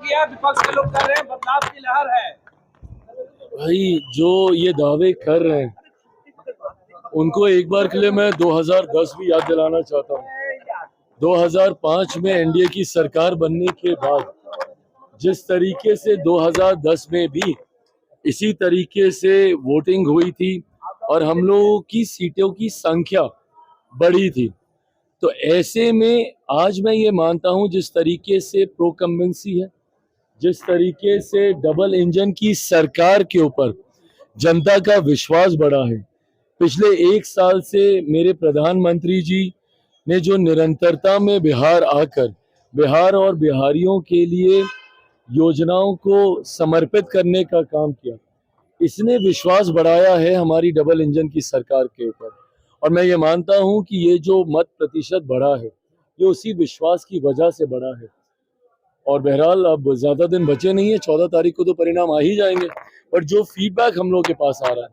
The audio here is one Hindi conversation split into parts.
किया, विपक्ष के लोग कर रहे हैं, बदलाव की लहर है। भाई जो ये दावे कर रहे हैं उनको एक बार के लिए मैं 2010 भी याद दिलाना चाहता हूँ। 2005 में एनडीए की सरकार बनने के बाद जिस तरीके से 2010 में भी इसी तरीके से वोटिंग हुई थी और हम लोगों की सीटों की संख्या बढ़ी थी, तो ऐसे में आज मैं ये मानता हूं जिस तरीके से प्रोकम्बेंसी है, जिस तरीके से डबल इंजन की सरकार के ऊपर जनता का विश्वास बढ़ा है। पिछले एक साल से मेरे प्रधानमंत्री जी ने जो निरंतरता में बिहार आकर बिहार और बिहारियों के लिए योजनाओं को समर्पित करने का काम किया, इसने विश्वास बढ़ाया है हमारी डबल इंजन की सरकार के ऊपर। और मैं ये मानता हूं कि ये जो मत प्रतिशत बढ़ा है ये उसी विश्वास की वजह से बढ़ा है। और बहरहाल अब ज्यादा दिन बचे नहीं है, 14 तारीख को तो परिणाम आ ही जाएंगे। पर जो फीडबैक हम लोग के पास आ रहा है,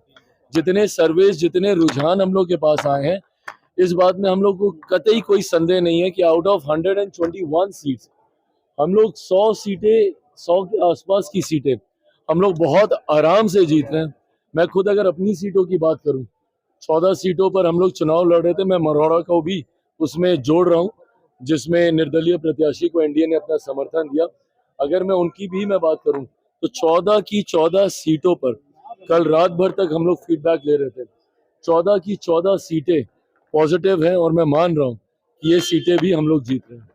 जितने सर्वेस, जितने रुझान हम लोग के पास आए हैं, इस बात में हम लोग को कतई कोई संदेह नहीं है कि आउट ऑफ 121 सीट्स हम लोग 100 सीटें, 100 के आसपास की सीटें हम लोग बहुत आराम से जीत रहे हैं। मैं खुद अगर अपनी सीटों की बात करूं, 14 सीटों पर हम लोग चुनाव लड़ रहे थे, मैं मरोड़ा को भी उसमें जोड़ रहा हूं जिसमें निर्दलीय प्रत्याशी को एनडीए ने अपना समर्थन दिया। अगर मैं उनकी भी मैं बात करूं तो 14 की 14 सीटों पर कल रात भर तक हम लोग फीडबैक ले रहे थे, 14 की 14 सीटें पॉजिटिव हैं और मैं मान रहा हूं कि ये सीटें भी हम लोग जीत रहे हैं।